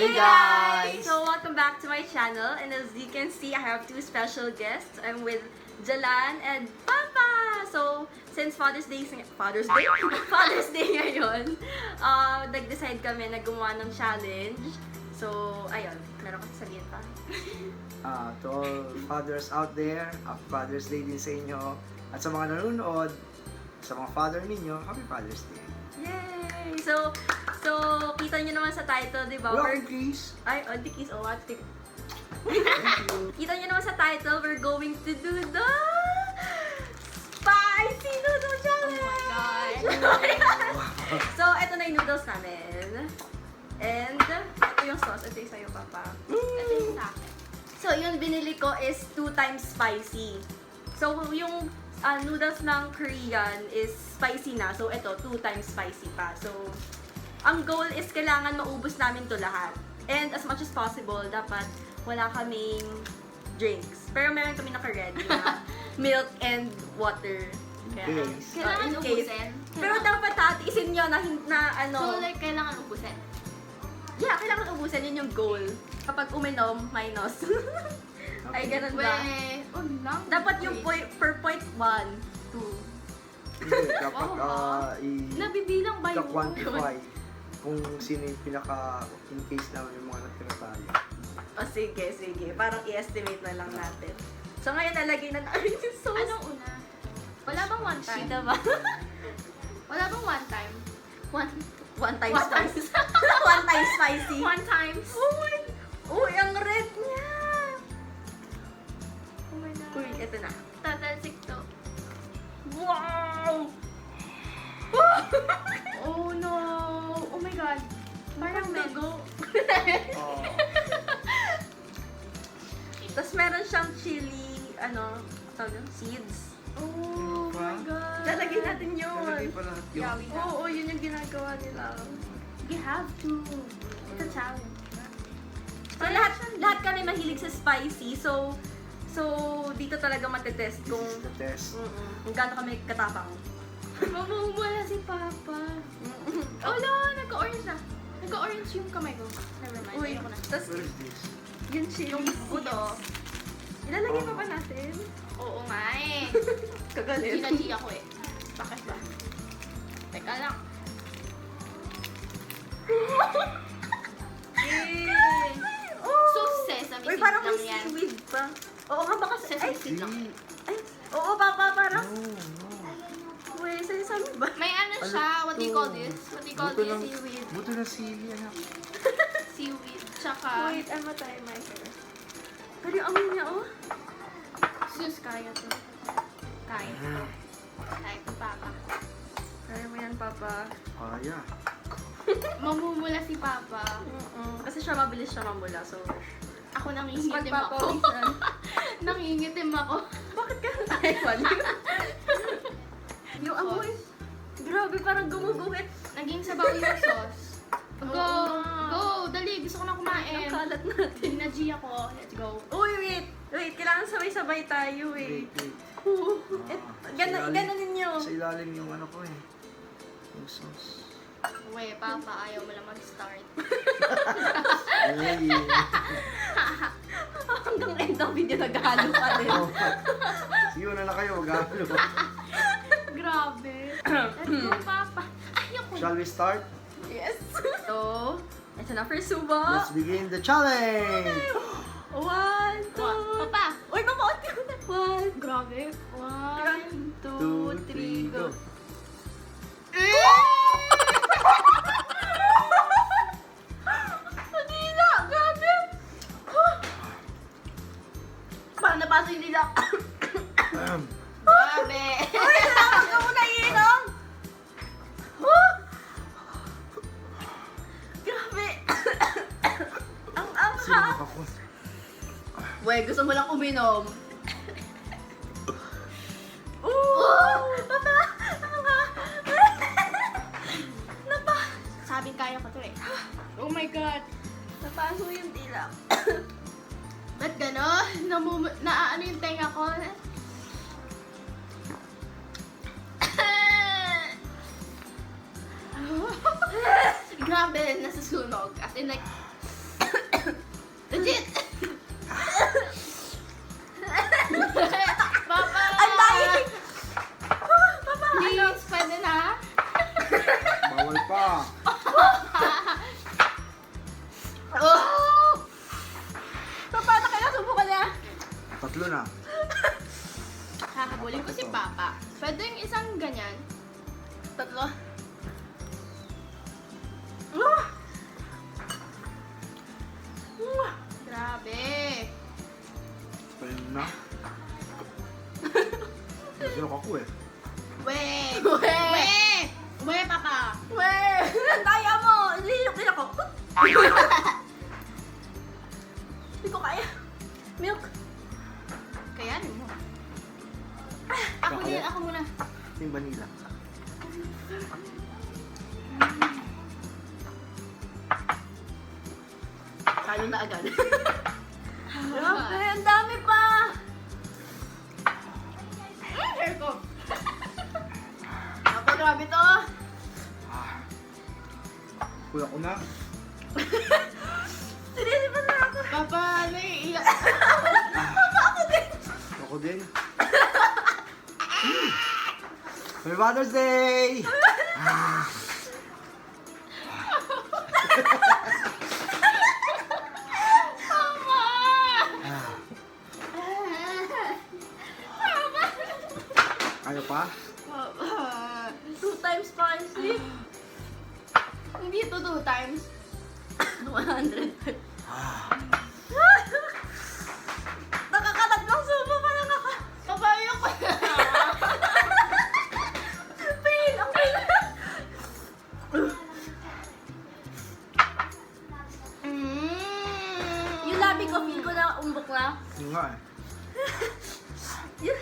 Hey guys! So welcome back to my channel, and as you can see, I have two special guests. I'm with Jalan and Papa! So, since Father's Day Father's Day ngayon, nag-decide kami na gumawa ng challenge. So, ayun, meron kasi sabihin pa. To all fathers out there, Father's Day din sa inyo. At sa mga nanonood, sa mga father ninyo, Happy Father's Day. Yay! So, kita nyo naman sa title, di ba? Welcome, please. Ay, on the keys. Oh, what's the... Thank you. Kita nyo naman sa title, we're going to do the spicy noodle challenge! Oh my God! So, eto na yung noodles namin. And, ito yung sauce. Ito yung sa'yo, Papa. Ito yung sa akin. So, yung binili ko is 2 times spicy. So, yung noodles ng Korean is spicy na. So, ito, 2 times spicy pa. So, ang goal is kailangan maubos namin to lahat. And as much as possible, dapat wala kaming drinks. Pero meron kami naka-ready na milk and water. Kaya, Case. Kailangan in case. ubusin? Pero dapat tatiisin nyo na ano. So, like, kailangan ubusin? Yeah, kailangan ubusin. Yun yung goal. Kapag uminom, minus. Ay, ganun ba? Weh, lang. Dapat yung per point 1, 2. Hindi, dapat Nabibilang ba yun? i-quantify kung sino yung pinaka, in case naman yung mga natira tayo. O sige. Parang i-estimate na lang natin. So ngayon nalagay na namin yung sauce. Anong una? Wala bang one time? Kita ba? Wala bang one time? One time One time. spicy. One time spicy. One times? Oh my... Uy, ang red niya! Oh my God. Uy, eto na. Tatalsik to. Wow! Oh no! Oh my God. Parang dugo. Oh, Tapos meron siyang chili, tawag yun? Seeds. Oh my God. Lalagyan natin yun. nalagay pa lahat yun. Yawi na. Oo, yun yung ginagawa nila. You have to. It's a challenge. So, lahat kami mahilig sa spicy. So dito talaga matetest kung This is the test. kung gaano kami katapang. Mamumula si Papa. Oh no! Nagka-orange na. Nagka-orange yung kamay ko. Never mind. Uy, Ayoko na. tapos What is this? yung chili Yung buto. Ilalagay pa ba natin? Oo nga eh. Kagalit. Ginaji ako eh. Bakit ba? Teka lang. Yay! So, sesame Uy, seeds parang lang may yan. seaweed pa. Oo nga, baka Sesame seeds lang. ay, oo, Papa, parang, No. uy, sinasabi ba? May ano siya, what do you call this? What do you call Buto this? ng- Seaweed. Buto ng sili, anak. Seaweed. Tsaka, Wait, ano tayo, my hair? Pero yung amoy niya, oh. sus, kaya to. Kaya. Kaya to, Papa. Kaya mo yan, Papa. Kaya. Mamumula si Papa. Kasi siya mabilis siya mamula, so... Ako Tapos nangingitim ako. magpapawisan. Nangingitim ako. Bakit ka naiwan? Yung amoy. Grabe, parang gumuguhit. Naging sabaw yung sauce. Go! Oo. Go! Dali! Gusto ko na Ang kumain. kalat natin. Ginaji ako. Let's go. Uy, wait. Kailangan sabay-sabay tayo, eh. Wait. Ganon ninyo. Sa ilalim yung ano ko eh. Yung sauce. Uwe, Papa, ayaw mo lang mag-start. Ay. Hanggang end ng video, naghalo pa din. Sige na kayo, mag-ahalo. Grabe. Let's go, Papa. Ayoko. Shall we start? Yes. So, ito na first subo. Let's begin the challenge! 1, 2. Papa. Uy, papaunti ko na. 1, Grabe. 1, 2, 3, go. Dila! Grabe! Parang napasok yung dila. Grabe. Uy, nakakag ka muna iinom! Grabe! Ang Sino anghang! ako? Uy, gusto mo lang uminom. Papa! Napa! Sabing kaya ko to eh. Oh my God. Napaso yung dila. Ba't gano'n? Naaano yung tenga ko? Grabe, nasusunog. As in like, Tatlo na. Hahabulin ko si Papa. Pwede yung isang ganyan. Tatlo. Grabe. Ayun na. Nasirok ako eh. We! We! We! We, Papa! We! Kaya mo! Nililok din ako. Hindi ko kaya. Milk. Kaya mo. Ako Kaya- din, ako muna. Yung vanilla. Talo na agad. Grabe, ang dami pa! Hair ko. Ako, grabe to. Kuya ko na. Sinisipan na ako. Papa, naiiyak. Ako din. Happy Father's Day! Papa! Ano pa? Papa. 2 times spicy. Hindi ito 2 times. 100. Nakakatatlong subo pa lang ako. Papa, ayoko na. Pain! Ang pain! Yung labi ko, feel ko na umbok na. Yung nga eh. Yun.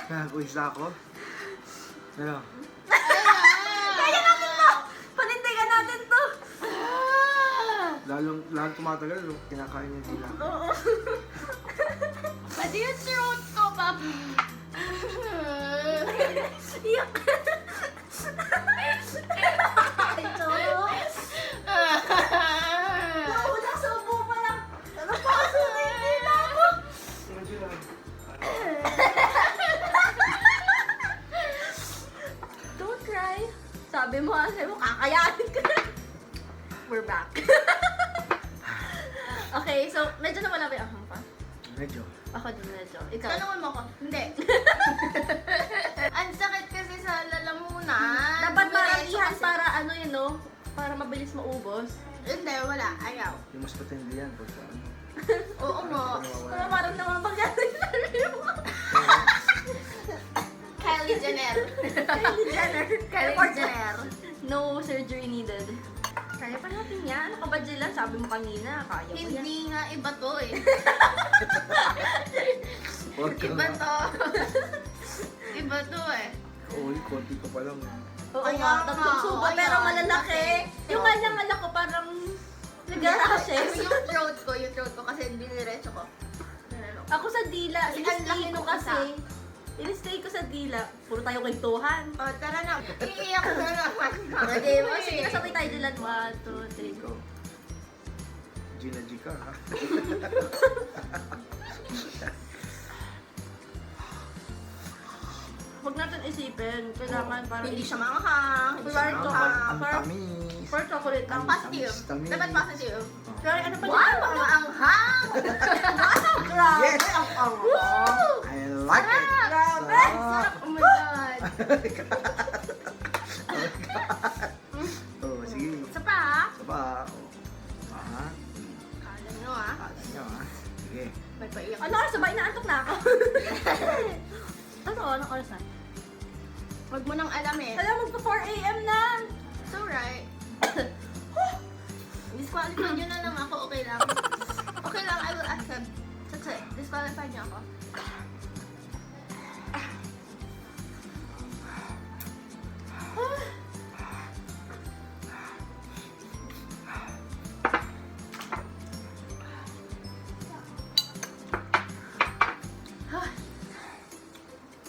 Nakakuis na ako. Ano? Kaya natin to! Panindigan natin to! Lalong tumatagal, no? Kinakain niya sila. Oo. Pwede yung throat ko, Papa. Iyak. Ito. Nauna sa ubo pa lang. Napasok na yung dila ko. Don't cry. Sabi mo, kakayanin ka na. We're back. Okay, so medyo nawala ba yung ahang pa? Medyo. Ako din medyo. Ikaw. Tanungan mo ako. Hindi. Ang sakit kasi sa lalamunan. Dapat Diretso maramihan kasi. para ano yun, no? Para mabilis maubos. Hindi, wala. Ayaw. Yung mas patindi yan. Pagka ano. Oo mo. Para parang naman pagkakasari mo. Kylie Jenner. Kylie Jenner. Kylie Jenner. No surgery needed. Kaya pa natin yan. Ano ka ba, Jilan? Sabi mo kanina, kaya mo yan. Hindi nga, iba to eh. Huwag ka Iba na. to. Iba to eh. Oo, konti ka pa lang. Oo Kaya nga, nga, tatlong subo, ayan, pero malalaki. kasi- Yung kanyang alak ko parang nag-rashes. yung throat ko kasi diniretso ko. Ako sa dila, Kasi ang in-stay laki ko nung kasi. isa. In-stay ko sa dila. Puro tayo kwentuhan. O, tara na. Iiyak na naman. Okay, sige, nasabay tayo Jilan. 1, 2, 3, go. Gina G ka, ha? Huwag natin isipin. Kailangan parang... Hindi siya manghang. Hindi siya Parang manghang. Ang tamis. For chocolate lang. Positive. Tamis. Dapat positive. Sorry, ano pa Wow, ang anghang! Grabe! Yes! Ang Woo! I like it. Grabe! Sarap. Oh my God. Oh, sige. Isa pa ha? Isa pa. Oh. Ah, Kala nyo ha? kala nyo, ha? Sige. May paiyak. Ano oras na ba? Inaantok na ako. Anong oras na? Huwag mo nang alamin. Alam, magpa 4 a.m. na. It's alright. Disqualify nyo na lang ako, okay lang. Okay lang, I will accept. That's it. Disqualify nyo ako.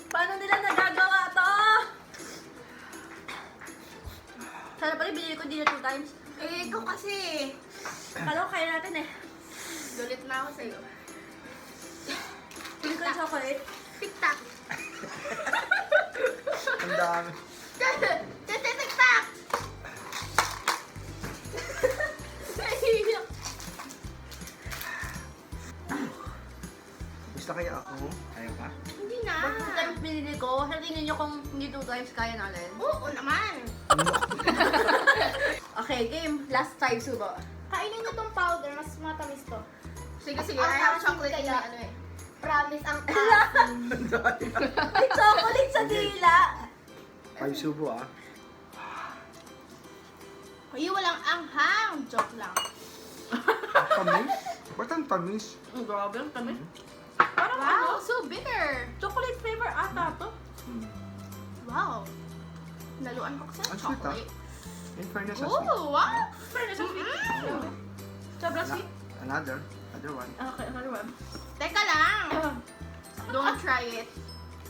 Paano nila nagagawa to? Sana pala binili ko din 2 times. Eh, ikaw kasi. Kala ko kaya natin eh. Galit na ako sa'yo. Pink ko yung chocolate. Tik-tak. Ang dami. Tik-tak. Naiiyak. times kaya natin. Oo naman. Okay, game. Last 5 subo. Kainin niyo tong powder, mas matamis to. Sige, sige. Ang Ayaw asin chocolate kaya. na ano eh. Promise, ang asin. May chocolate sa dila. 5 subo ah. Kayo walang anghang. Joke lang. Tamis? Ba't ang tamis? Ang grabe, ang tamis. Parang Wow, ano, so bitter. chocolate flavor ata to. Wow. Naluan ko kasi ng Ang sweet, ah. chocolate. In fairness, ang sweet. Oh, wow. Pero sa sweet. Sobrang sweet. Another one. Okay, another one. Teka lang. Don't try it.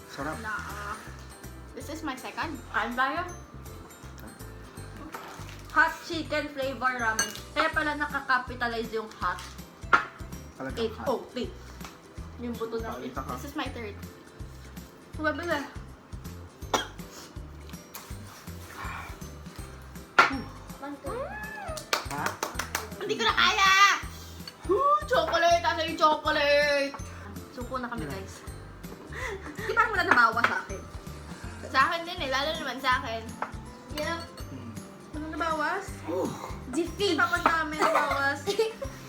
Sarap. Nah. This is my second. Kain tayo. Hot chicken flavor ramen. Kaya pala nakakapitalize yung hot. Talagang hot. HOT. Yung buto ng Pakita ka. This is my third. Mabila. Ha? Hindi ko na kaya! Chocolate! Ano yung chocolate? Suko na kami guys. Di parang wala nabawa sa akin. Sa akin din eh, lalo naman sa akin. Yep. Ano nabawas? Di Defeat. pa pa dami nabawas.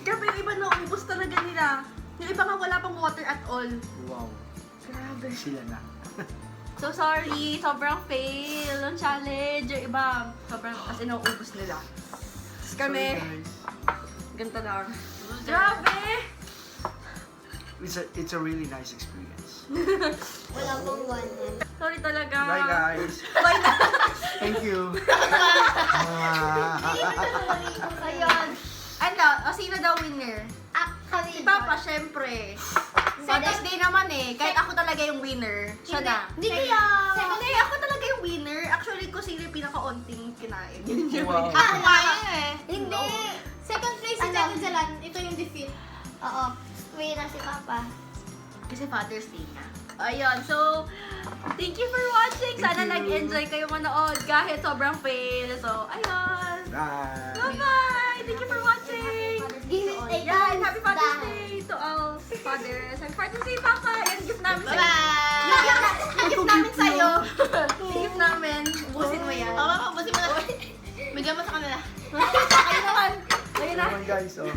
Grabe yung iba naubos talaga nila. Yung iba nga wala pang water at all. Wow. Grabe. Sila na. So sorry, sobrang fail ang challenge. Yung iba, sobrang as in naubos nila. Tapos kami, Sorry, guys. ganito lang. Grabe! It's a really nice experience. Wala pong one. Sorry talaga. Bye guys. Bye na. Thank you. Ayun. Ano, o sino daw winner? Si Papa, syempre. Father's Day naman eh. Kahit ako talaga yung winner. Siya na. Hindi kaya. Hindi, ako talaga yung winner. Actually, kung sino yung pinaka-onting kinain. Wow. Kumain eh. Hindi. Second place si Ano? Tata Jalan. Ito yung defeat. Oo. May na si Papa. Kasi Father's Day na. Ayun, so, thank you for watching. Thank Sana you. nag-enjoy kayo manood kahit sobrang fail. So, ayun. Bye. Bye-bye! Thank you for watching! Give it a Yan, thumbs happy Father's down. Day to all fathers. Happy Father's Day, Papa! Yan, gift namin sa'yo. Bye-bye! Gift namin sa'yo. Gift namin. Ubusin mo yan. Oo, mabusin mo na. Bigyan mo sa kanila. Ayun naman. Ayun na. Come on guys. Oh.